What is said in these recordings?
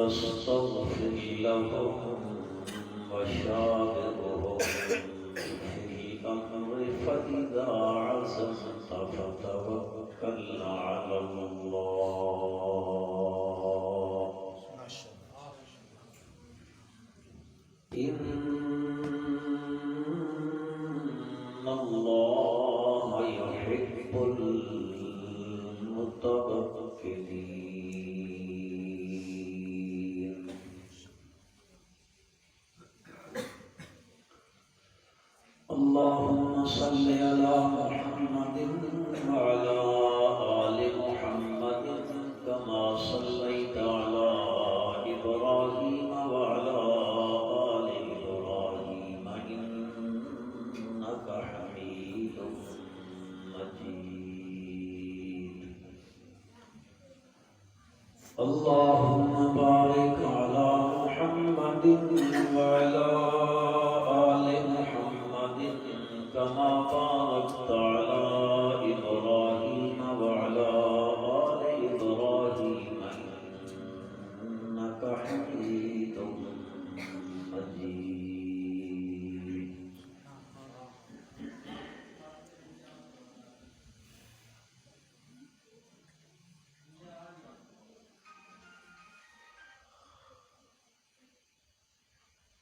واستغفر لهم وشاورهم في الأمر فإذا عزمت فتوكل على الله إن الله يحب المتوكلين اللهم صل على محمد وعلى آل محمد كما صليت على إبراهيم وعلى آل إبراهيم إنك حميد مجيد اللهم بارك على محمد وعلى آل محمد كما باركت على إبراهيم وعلى آل إبراهيم إنك حميد مجيد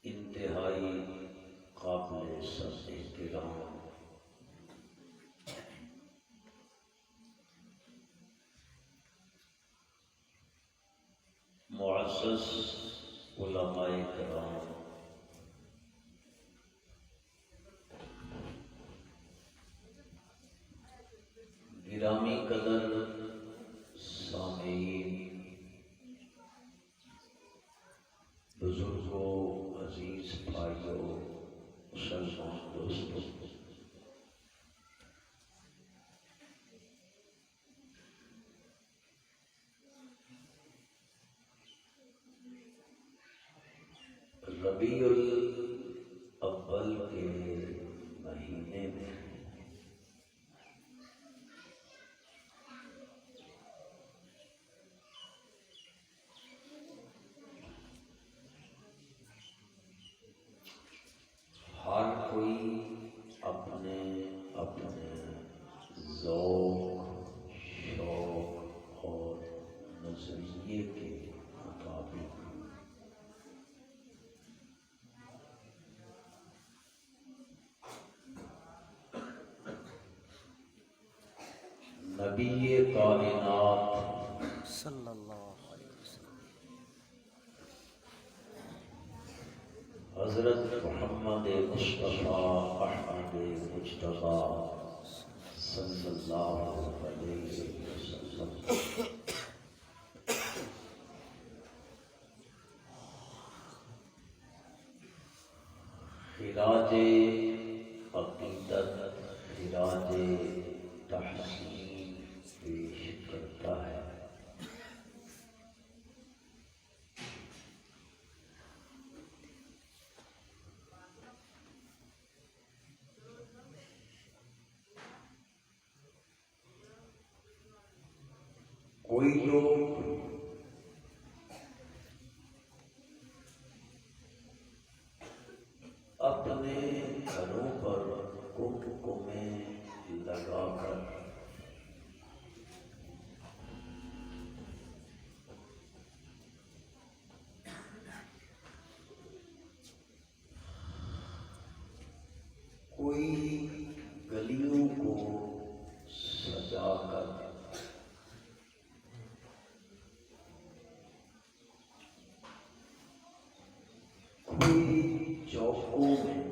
انتہائی قابل سخت احترام معزز علماء کرام گرامی قدر سامعین بزرگوں عزیز بھائیوں مسلمان دوستوں ربیع الاول کے مہینے میں ہر کوئی اپنے اپنے ذوق شوق اور نظریے کے مطابق نبی کائنات صلی اللہ علیہ وسلم حضرت محمد مصطفیٰ احمد مجتبیٰ صلی اللہ علیہ وسلم خراج عقیدت خراج تحسین پیش کرتا ہے کوئی لوگ اپنے گھروں پر کمکمیں لگا کر کوئی گلیوں کو سجا کر کوئی چوکوں میں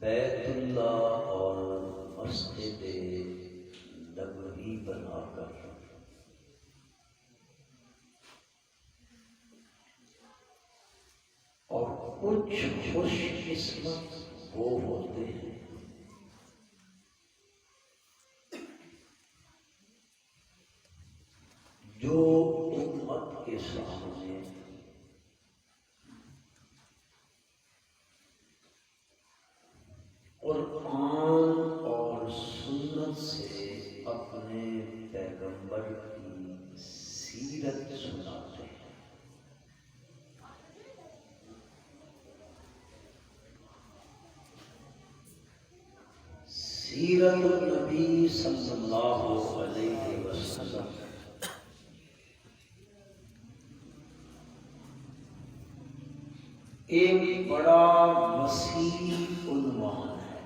بیت اللہ اور مسجد نبوی بنا کر اور کچھ خوش قسمت وہ ہوتے ہیں جو امت کے سامنے قرآن اور سنت سے اپنے سیرت النبی صلی اللہ علیہ وسلم ایک بڑا وسیع عنوان ہے۔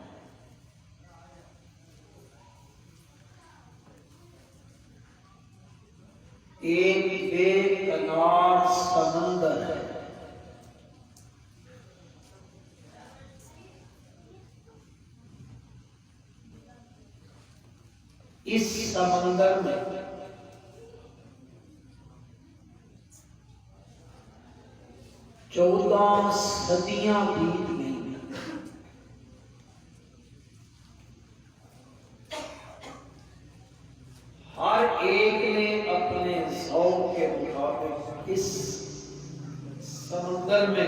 ایک بے کنار سمندر ہے۔ اس سمندر میں چودہ صدیاں بیت گئی۔ ہر ایک نے اپنے ذوق کے مطابق اس سمندر میں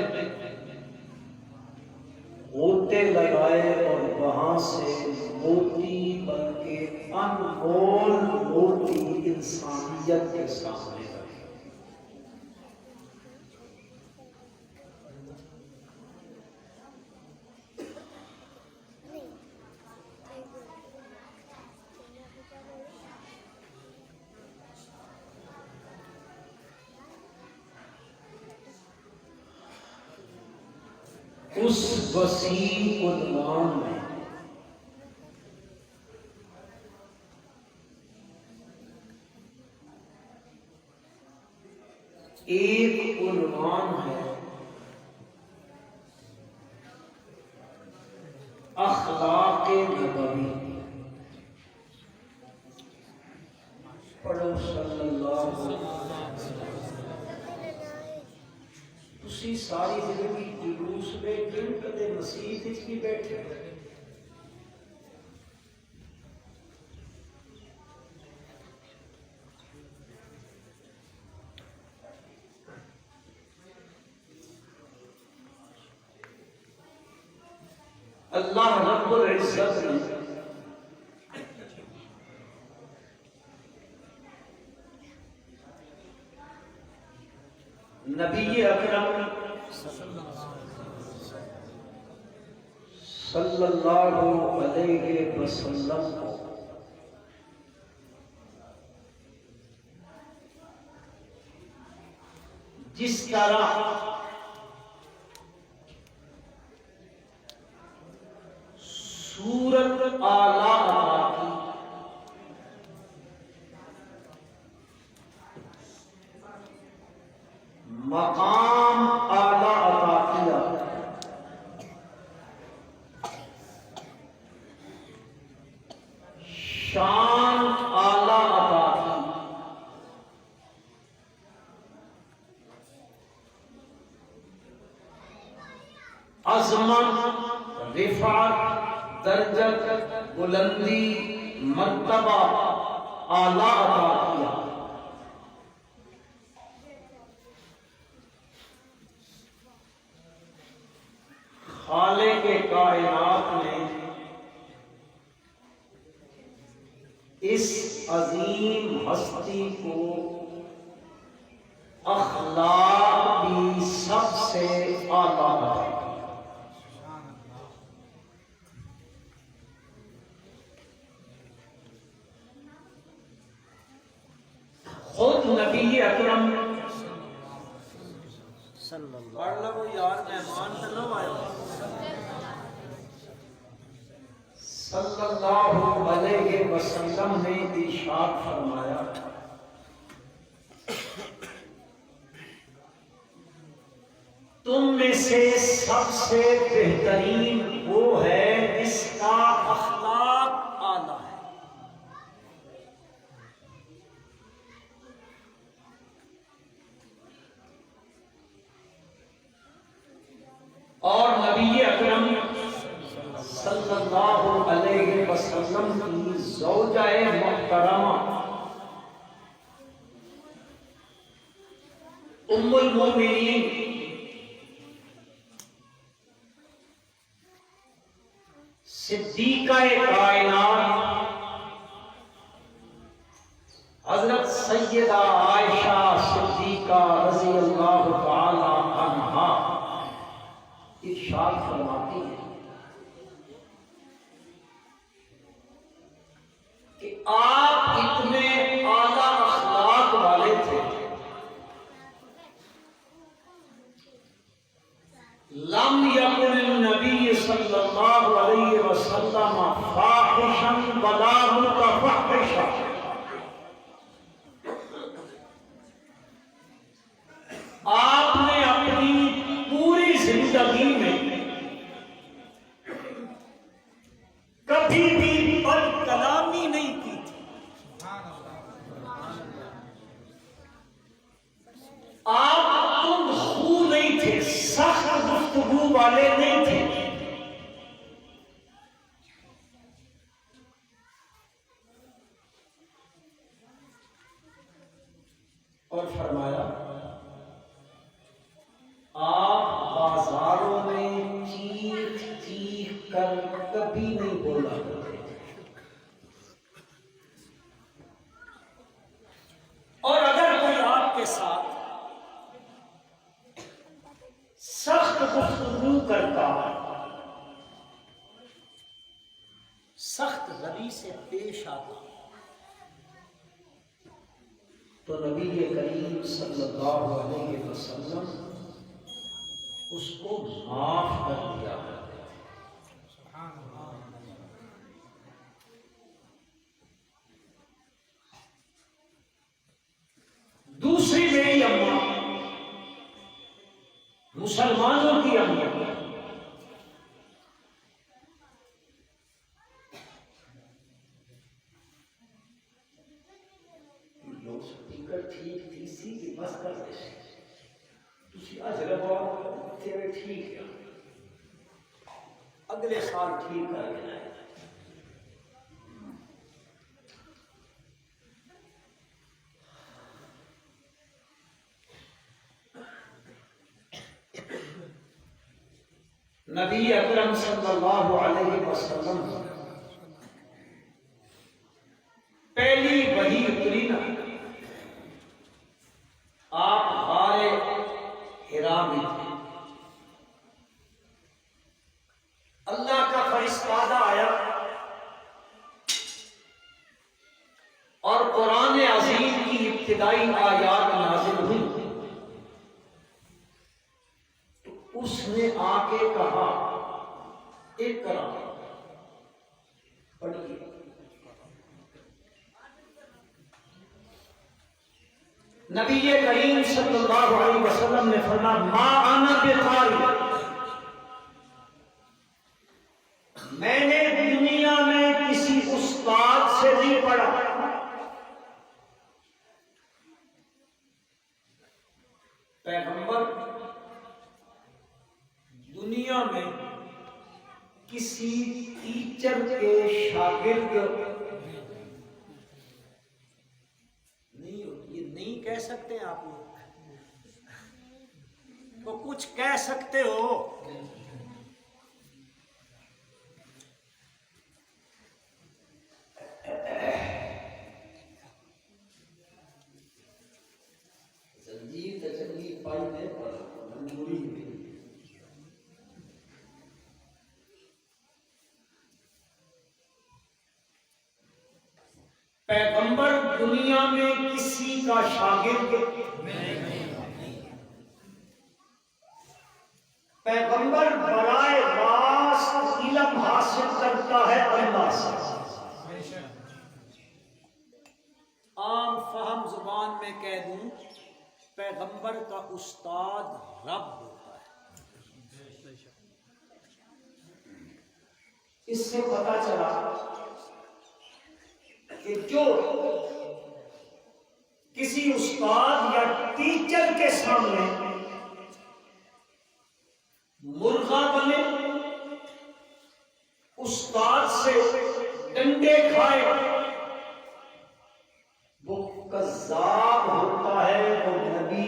غوطے لگائے اور وہاں سے موتی بلکہ انمول موتی انسانیت کے سامنے رکھے۔ اس وسیع عنوان میں ایک عنوان ہے اخلاق نبوی۔ پڑھو صلی اللہ علیہ وسلم۔ تسی ساری زندگی جلوس بیٹھے کدے مسیح وچ بھی بیٹھے۔ اللہ رب العزت نے نبی اکرم صلی اللہ علیہ وسلم کو جس طرح صورت اعلیٰ عطا کی، مقام اعلیٰ عطا کیا، شان اعلیٰ عطا کی، عظمت، رفعت، درجت، بلندی، مرتبہ اعلیٰ عطا کیا۔ خالق کائنات نے اس عظیم ہستی کو اخلاق بھی سب سے اعلیٰ عطا کیا۔ خود نبی اکرم پڑھ لو یار، مہمان تو نہ آئے، صلی اللہ علیہ وسلم نے ارشاد فرمایا، تم میں سے سب سے بہترین وہ ہے جس کا اخلاق اعلیٰ ہے۔ اور نبی اکرم صلی اللہ علیہ وسلم کی زوجہ محترمہ ام المؤمنین صدیقہ کائنات حضرت سیدہ عائشہ صدیقہ رضی اللہ تعالی عنہا ارشاد فرماتی ہے، کہ آپ اتنے اعلیٰ اخلاق والے تھے، لم یکن النبی صلی اللہ علیہ وسلم فاحشا ولا متفحشا، آپ نے اپنی پوری زندگی میں کبھی بھی بد کلامی نہیں کی تھی، آپ تم خو نہیں تھے، سخت گفتگو والے نہیں تھے، اور فرمایا آپ بازاروں میں چیخ چیخ کر کبھی نہیں بولا کرتے تھے، اور اگر کوئی آپ کے ساتھ سخت گفتگو کرتا، سخت روی سے پیش آتا، تو نبی کریم صلی اللہ علیہ وسلم اس کو معاف کر دیا کرتے تھے۔ دوسری میری اماں، مسلمانوں کی اماں، لوگ سپیکر ٹھیک تھی سی کہ بس کر دے تسی اجربا تیرے ٹھیک ہے، اگلے سال ٹھیک کر کے آئے۔ نبی اکرم صلی اللہ علیہ وسلم پہلی وحی اتری نا، آپ غار حرا میں تھے، اللہ کا فرشتہ آیا اور قرآن عظیم کی ابتدائی آیات نازل ہوئی، تو اس نے آ کے کہا اقرا، پڑھیے۔ نبی کریم صلی اللہ علیہ وسلم نے فرمایا ما انا بقاری، میں نے دنیا میں کسی استاد سے نہیں پڑھا، پیغمبر دنیا میں کسی ٹیچر کے شاگرد نہیں ہوتی، یہ نہیں کہہ سکتے آپ لوگ، تو کچھ کہہ سکتے ہو۔ پیغمبر دنیا میں کسی کا شاگرد نہیں، پیغمبر برائے راست علم حاصل کرتا ہے اللہ سے۔ عام فہم زبان میں کہہ دوں، پیغمبر کا استاد رب ہوتا ہے۔ اس سے پتہ چلا کہ جو کسی استاد یا ٹیچر کے سامنے مرغا بنے، استاد سے ڈنڈے کھائے، وہ کذاب ہوتا ہے، وہ نبی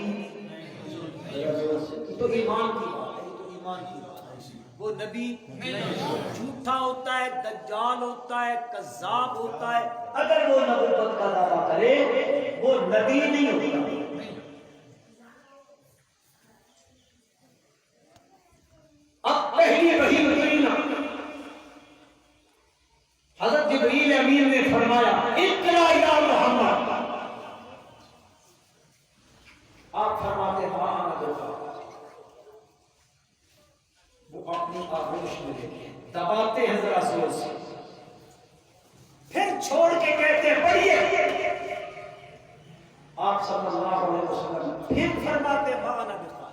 تو ایمان کی بات ہے، یہ تو ایمان کی بات ہے، وہ نبی جھوٹا ہوتا ہے، دجال ہوتا ہے، کذاب ہوتا ہے، اگر وہ نبوت کا دعویٰ کرے وہ نبی نہیں ہوتا۔ اب پہلی وحی اتری نا، حضرت جبریل امین نے فرمایا اقرا یا محمد، آپ فرماتے وہ اپنی آغوش میں دیکھیں، دباتے ہیں ذرا زور سے، پھر چھوڑ کے کہتے ہیں پڑھیے۔ آپ صلی اللہ علیہ وسلم پھر فرماتے مانا بقا،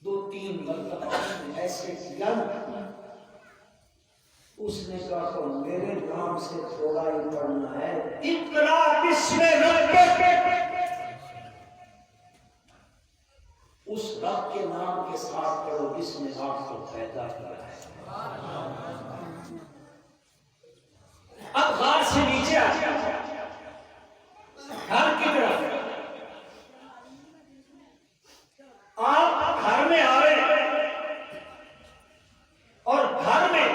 دو تین مرتبہ ایسے کیا، اس نے کہا کہ میرے نام سے تھوڑا ہی پڑھنا ہے، اقرا بسم ربک، اس رب کے نام کے ساتھ پڑھو جس نے آپ کو پیدا کیا ہے۔ اب غار سے نیچے آ گھر کی طرف، آپ گھر میں آ رہے ہیں اور گھر میں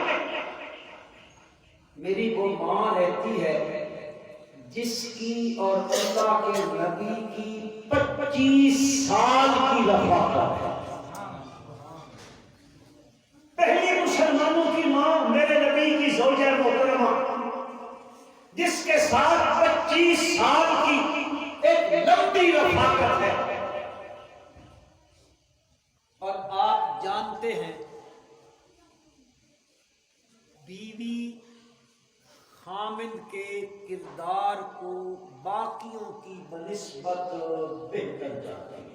میری وہ ماں رہتی ہے جس کی اور اللہ کے نبی کی 25 سال کی رفاقت ہے۔ پہلی مسلمانوں کی ماں میرے نبی کی زوجہ محترمہ جس کے ساتھ 25 سال کی ایک لمبی رفاقت ہے، اور آپ جانتے ہیں بیوی خامند کے کردار کو باقیوں کی بنسبت بہتر جانتی ہے،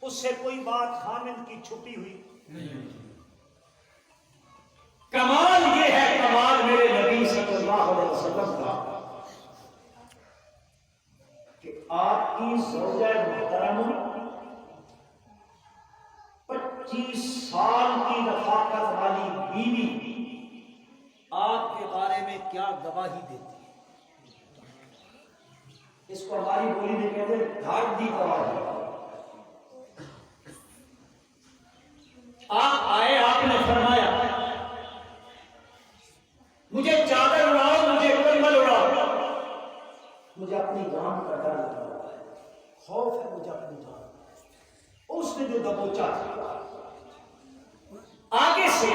اس سے کوئی بات خامند کی چھپی ہوئی نہیں۔ کمال یہ ہے، کمال میرے نبی صلی اللہ علیہ وسلم کا کہ آپ کی زوجہ محترمہ 25 سال کی رفاقت والی بیوی آپ کے بارے میں کیا گواہی دیتی ہے، اس کو ہماری بولی میں کہتے ہیں دھاڑ دی گواہی۔ آپ آئے، آپ نے فرمایا مجھے چادر اڑاؤ، مجھے کمبل اڑاؤ، مجھے اپنی جان کا ڈر لگا ہوا ہے، خوف ہے مجھے اپنی جان۔ اس نے جو دبوچا تھا آگے سے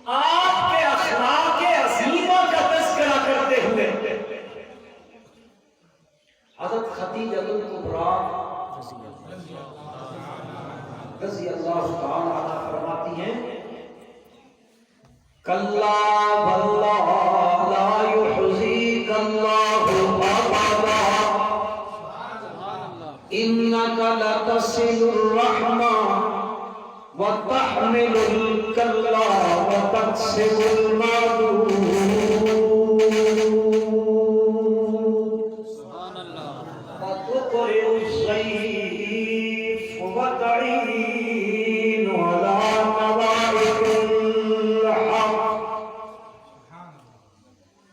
آپ کے اخلاق عظیمہ کا تذکرہ کرتے ہوئے حضرت خدیجہ الکبریٰ رضی اللہ تعالی عنہا فرماتی ہیں کلا واللہ لا یحزیک اللہ ابدا انک لتصل الرحمہ وتحمل الکلا وتکسب المعدود وتقرئ الضیف وتعین علی نوائب الحق۔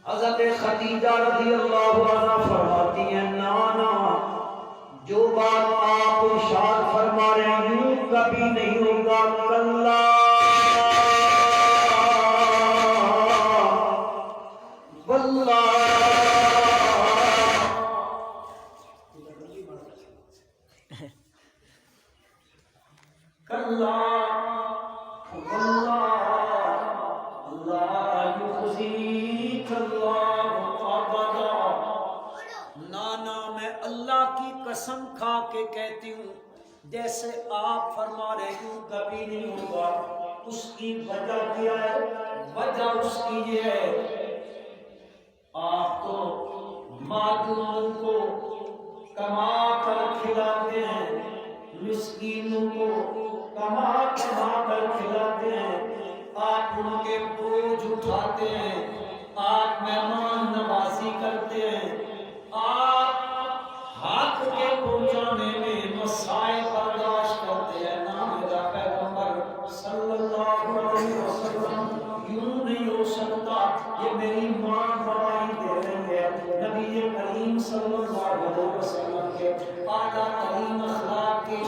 حضرت خدیجہ رضی اللہ عنہ فرماتی ہیں نانا جو بات آپ ارشاد فرما رہے ہیں یوں کبھی نہیں ہوگا، کلا واللہ کلا واللہ لا یخزیک اللہ ابدا، نانا میں اللہ کی قسم کھا کے کہتی ہوں جیسے آپ فرما رہے ہوں کبھی نہیں ہوگا۔ اس کی وجہ کیا ہے؟ وجہ اس کی یہ ہے آپ تو معدوموں کو کما کر کھلاتے ہیں، مسکینوں کو کما کر کھلاتے ہیں، آپ ان کے بوجھ اٹھاتے ہیں، آپ مہمان نوازی کرتے ہیں، آپ حق کے پہنچانے میں مسائل برداشت کرتے ہیں۔ نا میرا پیغمبر صلی اللہ علیہ وسلم یوں نہیں ہو سکتا، یہ میری ماں گواہی دے رہی ہے، نبی کریم صلی اللہ علیہ وسلم کے اعلیٰ ترین اخلاق کی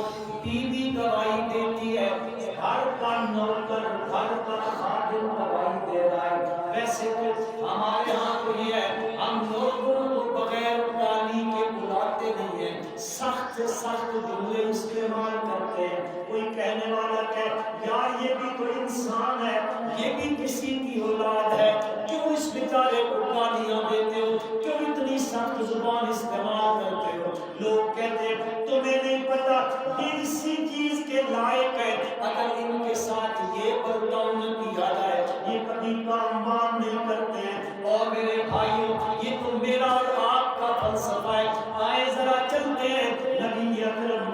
بیوی گواہی دیتی ہے، گھر کا نوکر گھر کا خادم گواہی دے رہا ہے۔ ویسے تو ہمارے ہاں تو یہ ہے ہم لوگوں کو بغیر گالی کے بلاتے نہیں ہیں، سخت سے سخت جملے استعمال کرتے ہیں. کوئی کہنے والا کہ یار یہ بھی تو انسان ہے, یہ بھی کسی کی اولاد ہے, کیوں اس بیچارے کو گالیاں دیتے ہو, کیوں اتنی سخت زبان استعمال کرتے ہو؟ لوگ کہتے ہیں تمہیں نہیں پتا یہ اسی چیز کے لائق ہے, اگر ان کے ساتھ یہ برتاؤ نہ کیا جائے یہ کبھی کام بام نہیں کرتے ہیں. اور میرے بھائیوں یہ تو میرا اور آپ کا فلسفہ ہے. آئے ذرا چلتے ہیں نبی اکرم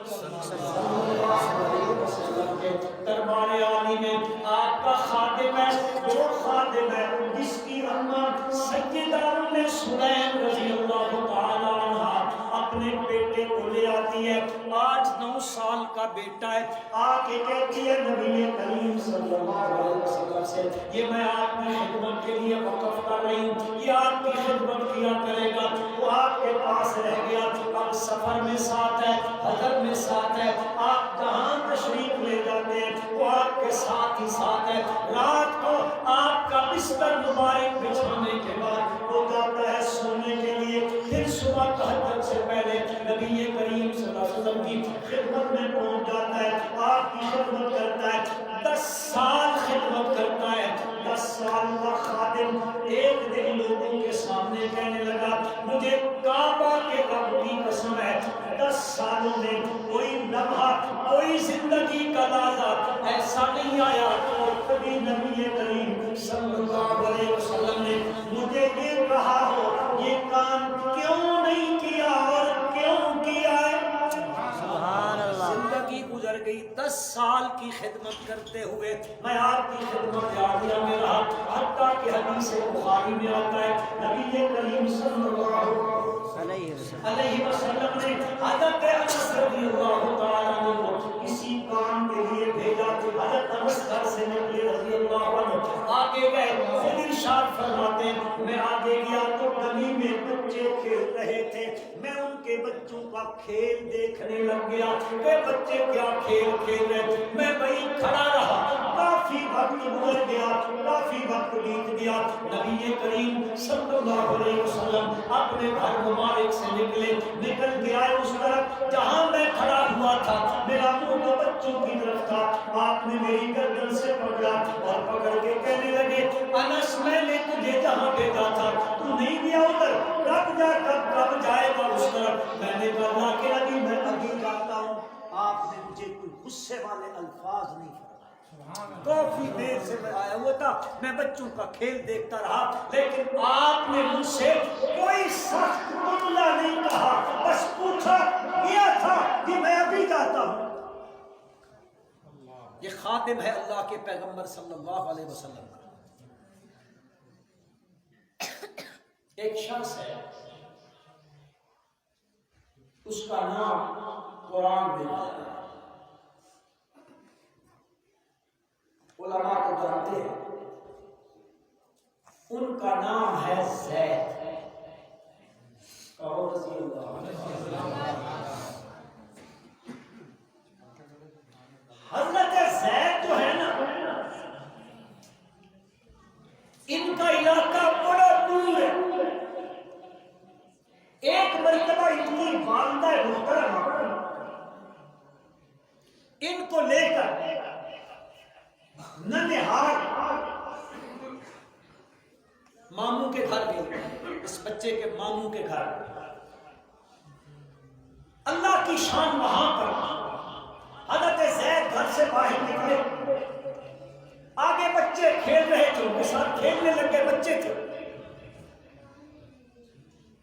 صلی اللہ علیہ وسلم کے دربار عالی میں. آپ کا خادم ہے, وہ خادم ہے جس کی اماں سیدہ ام سلیم رضی اللہ تعالی عنہا اپنے بیٹے کو لے آتی ہے. 8-9 سال کا بیٹا ہے. آ کے کہتی ہے نبی کریم صلی اللہ علیہ وسلم سے یہ میں آپ کی خدمت کے لیے وقف کر رہی ہوں, یہ آپ کی خدمت کیا کرے گا. وہ آپ کے پاس رہ گیا. اب سفر میں ساتھ ہے, حضر میں ساتھ ہے, آپ جہاں تشریف لے جاتے ہیں وہ آپ کے ساتھ ہی ساتھ ہے. رات کو آپ کا بستر مبارک بچھانے کے بعد وہ جاتا ہے سونے کے لیے. پھر صبح تہجد سے پہلے نبی کریم صلی اللہ علیہ وسلم کی خدمت میں پہنچ جاتا ہے, آپ کی خدمت کرتا ہے. 10 سال خدمت کرتا ہے. 10 سال کا خادم ایک دن لوگوں کے سامنے کہنے لگا مجھے کعبہ کے رب کی قسم ہے 10 سالوں میں کوئی لمحہ, کوئی زندگی کا لحظہ ایسا نہیں آیا اور کبھی نبی کریم صلی اللہ علیہ وسلم نے مجھے یہ کہا ہو یہ کام کیوں نہیں کیا اور کیوں کیا ہے. سبحان اللہ. زندگی گزر گئی 10 سال کی خدمت کرتے ہوئے میں آپ کی خدمت عالیہ میں رہا. حتیٰ کہ حدیث بخاری میں آتا ہے نبی کریم صلی اللہ علیہ وسلم نے حضرت انس رضی اللہ تعالیٰ عنہ کو کسی کام کے لیے بھیجا. حضرت انس گھر سے نکلے رضی اللہ عنہ, آگے گئے. خود ارشاد فرماتے ہیں میں آگے گیا تو گلی میں بچے کھیل رہے تھے. میں ان کے بچوں کا کھیل دیکھنے لگ گیا کہ بچے کیا کھیل کھیل رہے. میں وہیں کھڑا رہا. کافی وقت گزر گیا, کافی وقت بیت گیا. نبی کریم صلی اللہ علیہ وسلم اپنے گھر مبارک سے نکل کے آئے اس طرف جہاں میں کھڑا ہوا تھا. میرا منہ تو بچوں کی طرف تھا. آپ نے میری گردن سے پکڑا اور پکڑ کے کہنے لگے انس میں نے تجھے جہاں بھیجا تھا تو نہیں گیا ادھر, کب جائے گا اس طرف. میں نے کہا اللہ کے نبی میں ابھی جاتا ہوں. آپ نے مجھے کوئی غصے والے الفاظ نہیں فرمائے. کافی دیر سے میں آیا ہوا تھا, میں بچوں کا کھیل دیکھتا رہا, لیکن آپ نے مجھ سے کوئی سخت جملہ نہیں کہا. بس پوچھا کیا تھا کہ میں ابھی جاتا ہوں. یہ خادم ہے اللہ کے پیغمبر صلی اللہ علیہ وسلم کا. ایک شخص ہے اس کا نام قرآن میں ہے. علماء کو جانتے ہیں, ان کا نام ہے زید. کہو رضی اللہ. حضرت زید جو ہے نا, ان کا علاقہ بڑا دور ہے. ایک مرتبہ ان کی والدہ محترمہ ان کو لے کر ننہال ماموں کے گھر گئے. اس بچے کے ماموں کے گھر. اللہ کی شان وہاں پر. حضرت زید گھر سے باہر نکلے, آگے بچے کھیل رہے تھے, ان کے ساتھ کھیلنے لگے بچے تھے.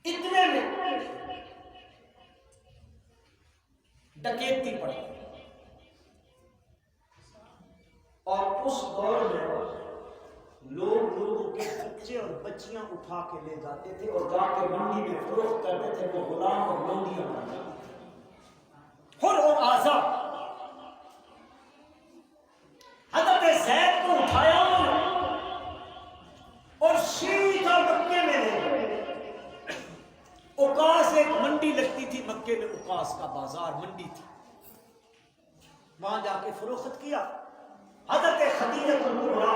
اتنے میں ڈکیتی پڑی. اور اس دور میں لوگوں کے بچے اور بچیاں اٹھا کے لے جاتے تھے اور جا کے منڈی میں فروخت کرتے تھے. وہ غلام اور لونڈیاں بن حر اور آزاد. حضرت زید کو اٹھایا اور سیدھا مکے میں لے گئے. اوقاس ایک منڈی لگتی تھی مکے میں, اوقاس کا بازار منڈی تھی, وہاں جا کے فروخت کیا. حضرت خدیجہ کبریٰ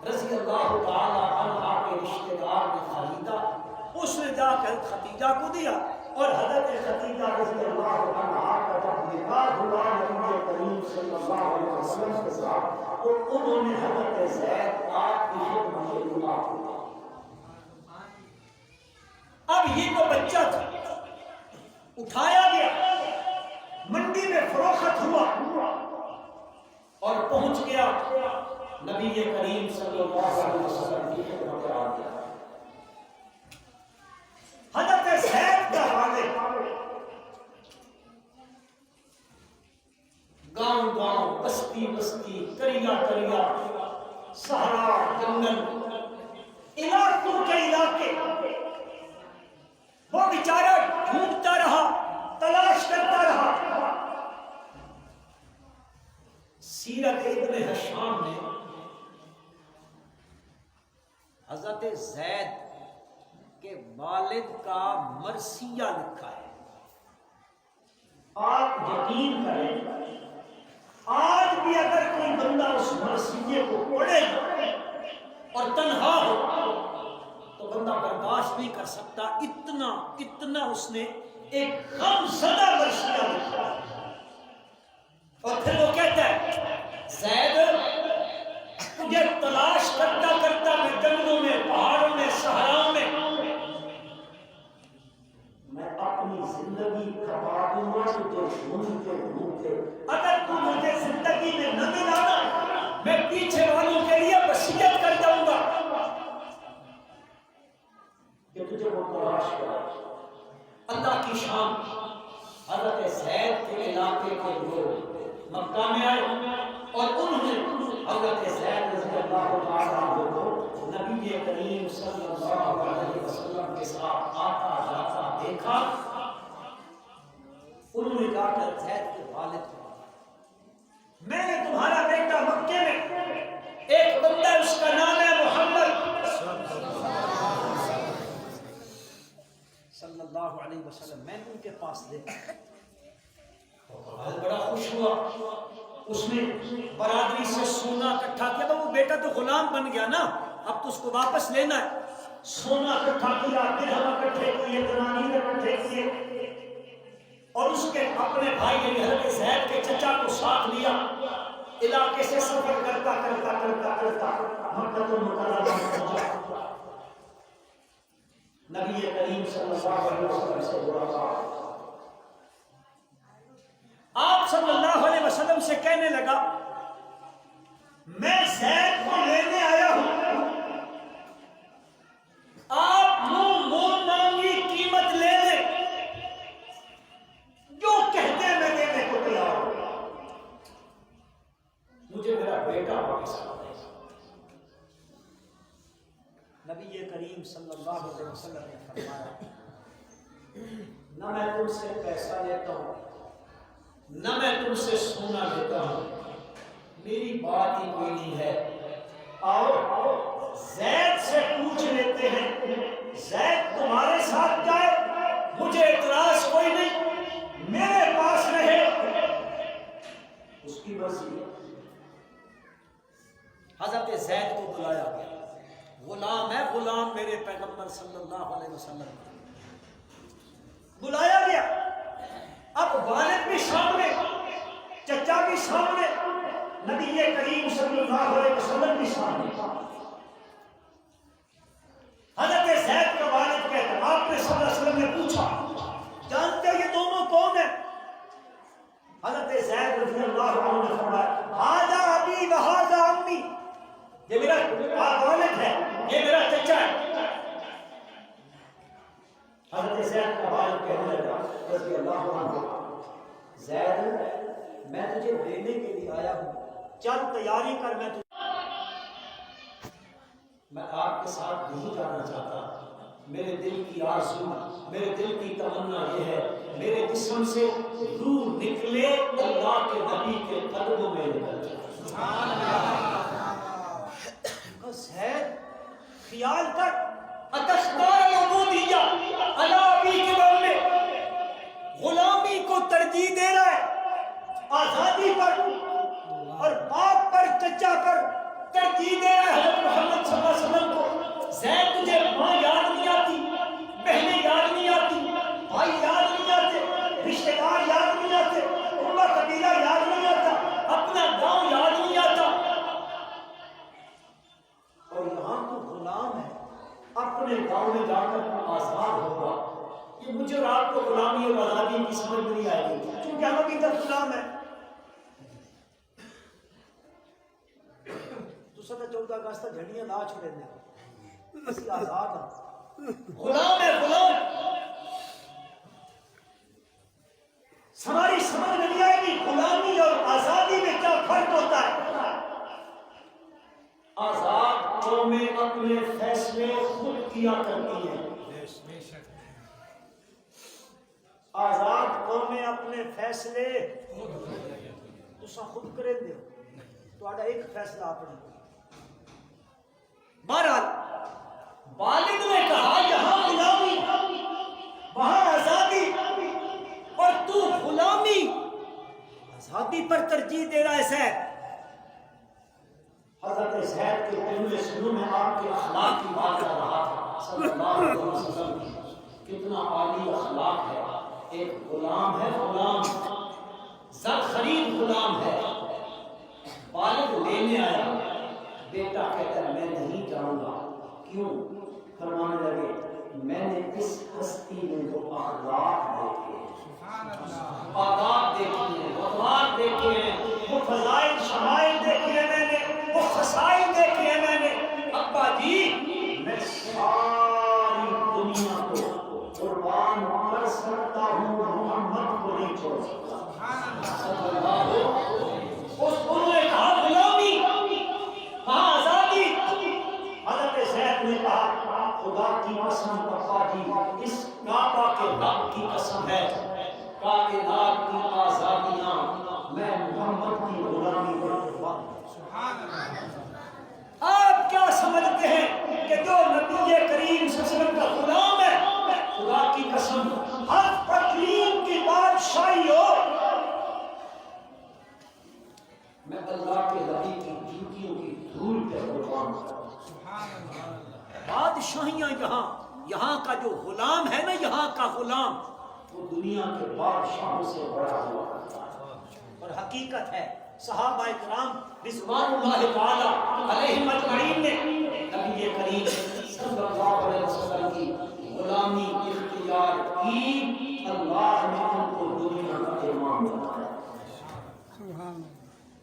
رضی اللہ تعالی عنہا کے رشتہ دار نے خریدا. اس نے جا کر خدیجہ کو دیا اور حضرت خدیجہ رضی اللہ عنہا کا جب نکاح ہوا نبی کریم صلی اللہ علیہ وسلم کے ساتھ تو انہوں نے حضرت زید آپ کی خدمت میں نکاح کیا. اب یہ تو بچہ تھا، اٹھایا گیا، منڈی میں فروخت ہوا اور پہنچ گیا نبی کریم صلی اللہ علیہ وسلم کی خدمت میں آ گیا. حضرت زید کا والد گاؤں گاؤں، بستی بستی، کریا کریا، صحرا، جنگل، علاقوں کے علاقے وہ بیچارہ ڈھونڈتا رہا، تلاش کرتا رہا. سیرت ابن ہشام نے حضرت زید کے والد کا مرثیہ لکھا ہے. آپ یقین کریں آج بھی اگر کوئی بندہ اس مرثیے کو پڑھے اور تنہا ہو تو بندہ برداشت نہیں کر سکتا، اتنا اس نے ایک غم زدہ مرثیہ لکھا. اور پھر وہ کہتا ہے زید تجھے تلاش کرتا کرتا میں جنگلوں میں، پہاڑوں میں، صحراؤں میں اپنی زندگی کھپا دوں گا تجھے ڈھونڈتے ڈھونڈتے. اگر تو مجھے زندگی میں نہ ملا میں پیچھے والوں کے لیے وصیت کر جاؤں گا کہ تجھے وہ تلاش کرا. اللہ کی شان، حضرت زید کے علاقے کے لوگ مکہ میں آئے اور انہوں نے حضرت زید رضی اللہ عنہ کو نبی کریم صلی اللہ علیہ وسلم کے ساتھ آتا جاتا دیکھا. انہوں نے کہا کہ زید کے والد میں نے تمہارا بیٹا مکے میں ایک بندہ اس کا نام ہے محمد صلی اللہ علیہ وسلم، میں نے ان کے پاس دیکھا، بڑا خوش ہوا. اس نے برادری سے سونا اکٹھا کیا، تو وہ بیٹا تو غلام بن گیا نا، اب تو اس کو واپس لینا ہے. سونا اکٹھا کیا، درہم اکٹھے کیے، دنانیر اکٹھے کیے اور اس کے اپنے بھائی یعنی حضرت زید کے چچا کو ساتھ لیا. علاقے سے سفر کرتا کرتا کرتا کرتا مکہ المکرمہ پہنچا. نبی کریم صلی اللہ علیہ وسلم سے ملاقات. آپ صلی اللہ علیہ وسلم سے کہنے لگا میں زید کو لینے آیا ہوں، آپ منہ مانگی قیمت لے لیں، جو کہتے ہیں میں دینے کو تیار ہوں، مجھے میرا بیٹا واپس آ. نبی کریم صلی اللہ علیہ وسلم نے فرمایا نہ میں تم سے پیسہ لیتا ہوں نہ میں تم سے سونا لیتا ہوں، میری بات ہی کوئی نہیں ہے. اور زید سے پوچھ لیتے ہیں، زید تمہارے ساتھ جائے مجھے اعتراض کوئی نہیں، میرے پاس رہے اس کی مرضی. حضرت زید کو بلایا گیا، غلام ہے، غلام میرے پیغمبر صلی اللہ علیہ وسلم بلایا گیا. اب والد بھی سامنے، چچا بھی سامنے، نبی کریم صلی اللہ علیہ وسلم بھی سامنے. حضرت زید کا والد کہتا ہے آپ نے صلی اللہ علیہ وسلم نے پوچھا جانتے ہو یہ دونوں کون ہیں؟ حضرت زید رضی اللہ عنہ نے فرمایا ھذا ابی و ھذا امی، یہ میرا والد ہے، یہ میرا چچا ہے. حضرت زید کا والد کہنے لگا رضی اللہ عنہ زید میں تجھے لینے کے لیے آیا ہوں، چل تیاری کر، میں آپ کے ساتھ نہیں جانا چاہتا. میرے دل کی آرزو، میرے دل کی تمنا یہ ہے میرے جسم سے روح نکلے اللہ کے نبی کے قدموں میں نکل جائے. سبحان اللہ. زید خیال کر اتشتار العبودیہ علی ابی کے بارے میں غلامی کو ترجیح دے رہا ہے، آزادی پر اور باپ پر چچا پر ترجیح دے رہا ہے حضرت محمد صلی اللہ علیہ وسلم کو. زید تجھے ماں یاد نہیں آتی، بہنیں یاد نہیں آتی، بھائی یاد نہیں آتے، اپنے گاؤں میں جا کر آزاد ہوگا، یہ مجھے اور آپ کو غلامی اور آزادی کی سمجھ نہیں آئے گی، کیونکہ ہم ابھی تک غلام ہیں۔ تو 14 اگست جھنڈیاں لا چھوڑے دیں، اسی آزاد ہیں، غلام ہے غلام۔ ہماری سمجھ نہیں آئے گی غلامی اور آزادی میں کیا فرق ہوتا ہے۔ آزاد قومیں اپنے فیصلے خود کیا کرتی ہیں، آزاد قومیں اپنے فیصلے تساں خود کریں دے تو ایک فیصلہ اپنا۔ بہرحال والد نے کہا یہاں غلامی وہاں آزادی، اور تو غلامی آزادی پر ترجیح دے رہا ہے زید۔ حضرت زید کے پہلے سنوں میں آپ کے اخلاق کی بات کر رہا تھا صلی اللہ علیہ وسلم کی، کتنا عالی اخلاق ہے۔ ایک غلام ہے، غلام زر خرید غلام ہے، والد لینے آیا، بیٹا کہتا ہے میں نہیں جاؤں گا، کیوں؟ فرمانے لگے میں نے اس ہستی میں جو اخلاق دیکھے ہیں، آداب دیکھی ہیں، اخلاق دیکھے ہیں، وہ فضائل شمائل دیکھے ہیں میں نے، وہ خصائل دیکھے ہیں میں نے، ابا جی میں ساری دنیا کو قربان کر سکتا ہوں، محمد کو نہیں چھوڑ سکتا۔ اس انہوں نے کہا غلامی وہاں آزادی۔ حضرت زید نے کہا خدا کی قسم پپا جی اس کعبہ کے رب کی قسم ہے، کائنات کی آزادیاں میں محمد کی غلامی پر قربان ہوں۔ آپ کیا سمجھتے ہیں کہ جو نبی کریم صلی اللہ علیہ وسلم کا غلام ہے، خدا کی قسم ہر تقلیم کی بادشاہی ہو، میں اللہ کے نبی کی جوتیوں کی دھول پہ قربان ہوں۔ بادشاہیاں یہاں کا جو غلام ہے نا، یہاں کا غلام وہ دنیا کے بادشاہوں سے بڑا ہوا کرتا ہے۔ اور حقیقت ہے صحابہ کرام رضوان اللہ تعالی علیہم اجمعین نے نبی کریم صلی اللہ علیہ وسلم کی غلامی اختیار کی، اللہ نے ان کو دنیا کا امام بنایا۔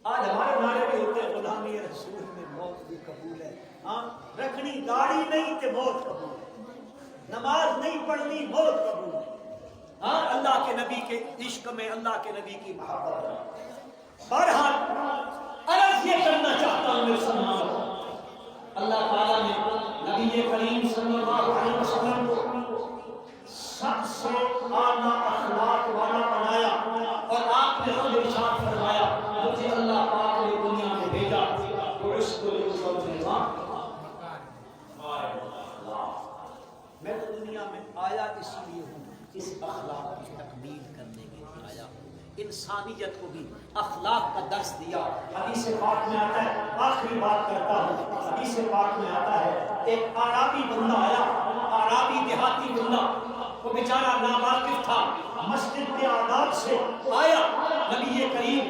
آج ہمارے نعرے بھی ہوتے ہیں غلامی رسول میں موت بھی قبول ہے، ہاں رکھنی داڑھی نہیں تے موت قبول ہے، نماز نہیں پڑھنی موت قبول ہے، ہاں اللہ کے نبی کے عشق میں اللہ کے نبی کی محبت ہے۔ بہرحال عرض یہ کرنا چاہتا ہوں میرے سامنے، اللہ تعالیٰ نے نبی کریم صلی اللہ علیہ وسلم کو سب سے اعلیٰ اخلاق والا بنایا، اور آپ نے خود ارشاد فرمایا مجھے اللہ پاک نے دنیا میں بھیجا تو عشق میں تو دنیا میں آیا اس لیے ہوں، اس اخلاق کی تکمیل کرنے کے لیے آیا ہوں، انسانیت کو بھی اخلاق کا درس دیا۔ حدیث پاک میں آتا ہے، آخری بات کرتا ہوں، حدیث پاک میں آتا ہے ایک اعرابی بندہ آیا، اعرابی دیہاتی بندہ، وہ بیچارہ ناواقف تھا مسجد کے آداب سے، آیا نبی کریم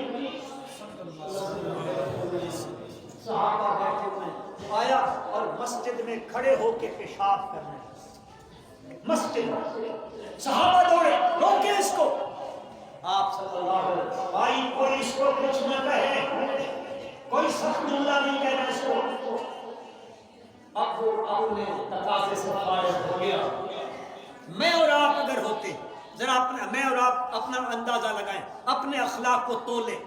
صحابہ بیٹھے ہوئے، آیا اور مسجد میں کھڑے ہو کے پیشاب کرنے، مسجد صحابہ دوڑے روکے اس کو، آپ صلی اللہ علیہ وسلم بھائی کوئی اس کو کچھ نہ کہے، کوئی سخت جملہ نہیں کہنا اس کو۔ اب وہ اپنے تقاضے سے فارغ ہو گیا۔ میں اور آپ اگر ہوتے، ذرا میں اور آپ اپنا اندازہ لگائیں، اپنے اخلاق کو تولیں،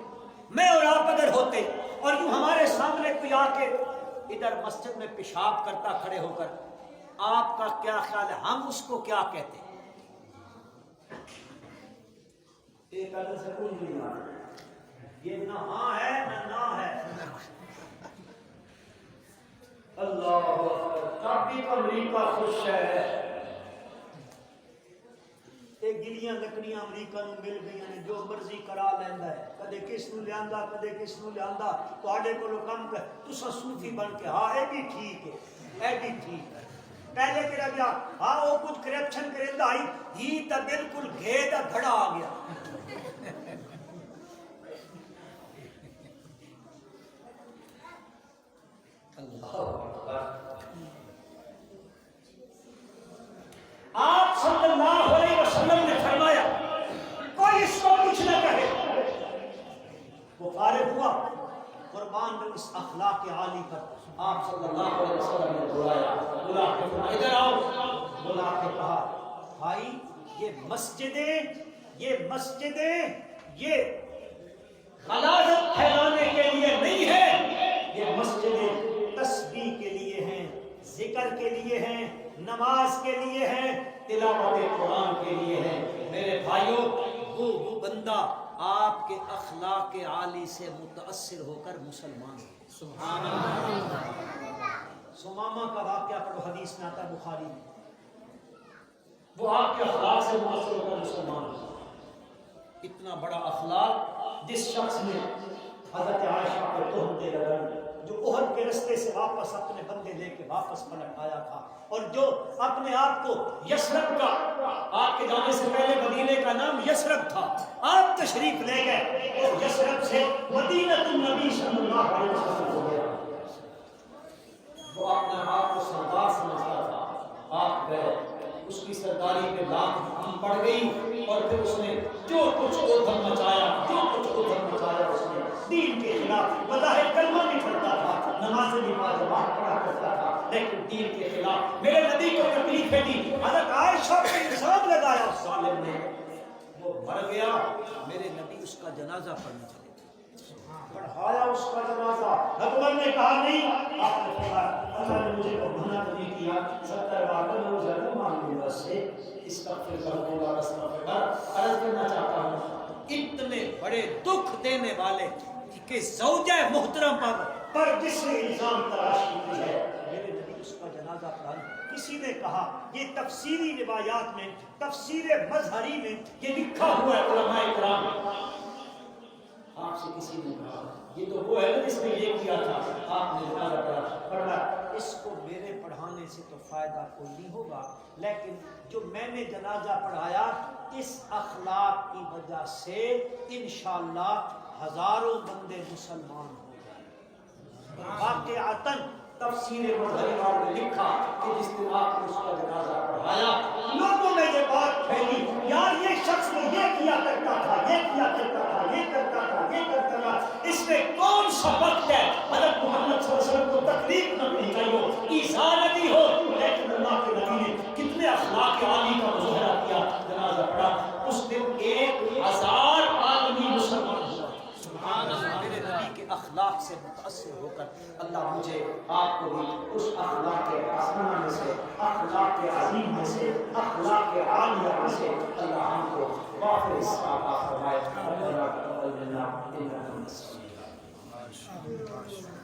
میں اور آپ اگر ہوتے اور یوں ہمارے سامنے کوئی آ کے ادھر مسجد میں پیشاب کرتا کھڑے ہو کر، آپ کا کیا خیال ہے ہم اس کو کیا کہتے ہیں؟ ایک عدد سے کوئی نہیں آتا، یہ نہ ہاں ہے نہ ہے۔ اللہ کبھی تو امریکہ خوش ہے، ایک گلیاں لکڑیاں امریکہ نو مل گئی نے، جو مرضی کرا لیندا ہے، کدے کس نو لیاندا کدے کس نو لیاندا، تواڈے کولو کم کر تساں صوفی بن کے ہاں اے بھی ٹھیک ہے، اے بھی ٹھیک ہے۔ پہلے کہہ گیا ہاں وہ کچھ کرپشن کریندا آئی ہی تے بالکل گھے دا گھڑا آ گیا۔ اللہ اکبر۔ صلی اللہ علیہ وسلم نے بلایا، بلا کے فرمایا ادھر آؤ، بلا کے کہا بھائی یہ مسجدیں یہ غلاظت پھیلانے کے لیے نہیں ہے، یہ مسجدیں تسبیح کے لیے ہیں، ذکر کے لیے ہیں، نماز کے لیے ہیں، تلاوت قرآن کے لیے ہیں۔ میرے بھائیوں وہ بندہ آپ کے اخلاق عالی سے متاثر ہو کر مسلمان ہو۔ سبحان اللہ۔ سمامہ کا واقعہ پڑھو، حدیث میں آتا ہے بخاری میں، وہ آپ کے اخلاق سے متاثر ہو کر مسلمان ہو۔ اتنا بڑا اخلاق جس شخص نے حضرت عائشہ کو تہمتیں لگائی، جو احد کے رستے سے واپس اپنے بندے لے کے واپس پلٹ آیا تھا، اور جو اپنے آپ کو یثرب کا، آپ کے جانے سے پہلے مدینے کا نام یثرب تھا، آپ تشریف لے گئے اور یثرب سے مدینہ النبی صلی اللہ علیہ وسلم ہو گیا۔ وہ اپنے آپ کو سردار سمجھتا تھا، آپ گئے، اس کی سرداری پہ لات پڑ گئی، اور پھر اس نے جو کچھ ادھم مچایا اس نے دین کے خلاف، بظاہر کلمہ نہیں پڑھتا تھا، نماز بھی باجماعت پڑھا کرتا تھا، لیکن دین کے خلاف میرے نبی کو تکلیفیں دی، حضرت عائشہ پہ الزام لگایا اس ظالم نے، وہ مر گیا، میرے نبی اس کا جنازہ پڑھنے چلے، پڑھایا اس کا جنازہ۔ حکمت نے کہا نہیں، آپ نے فرمایا اللہ نے مجھے کو منع نہیں کیا، 70 بار میں روزہ مانگوں گا سے استغفر اللہ استغفر، عرض کرنا چاہتا ہوں اتنے بڑے دکھ دینے والے کہ زوجہ محترم پر جس نے الزام تراشی کی ہے، میرے نبی اس کا جنازہ پڑھایا۔ کسی نے کہا یہ تفسیری روایات میں، تفسیر مظہری میں یہ لکھا ہوا ہے علماء کرام، آپ سے کسی نے کہا یہ تو وہ ہے جس نے یہ کیا تھا، آپ نے جنازہ پڑھا، اس کو میرے پڑھانے سے تو فائدہ کوئی نہیں ہوگا، لیکن جو میں نے جنازہ پڑھایا اس اخلاق کی وجہ سے انشاءاللہ ہزاروں بندے مسلمان ہو جائیں۔ واقعاتاً تفسیر مظہری میں لکھا کہ جس دن آپ نے اس کا جنازہ پڑھایا، لوگوں میں یہ بات پھیلی یار یہ شخص نے یہ کیا کرتا تھا، یہ کیا کرتا تھا، یہ کرتا تھا، یہ کرتا تھا، اس میں کون سا وقت ہے حضرت محمد صلی اللہ علیہ وسلم کو تکلیف نہ پہنچائی ہو، ایذا نہ دی ہو، لیکن اللہ کے نبی نے کتنے اخلاق عالی کا مظاہرہ کیا، جنازہ پڑھا، اس دن 1000 آدمی مسلمان ہوا۔ سبحان اللہ، میرے نبی کے اخلاق سے متاثر ہو کر اللہ مجھے آپ کو بھی اس اخلاق حسنہ میں سے، اخلاق عظیم میں سے، اخلاق عالیہ میں سے اللہ ہم کو غافل استعمال فرمائے۔ ربنا تقبل منا انک انت السمیع العلیم۔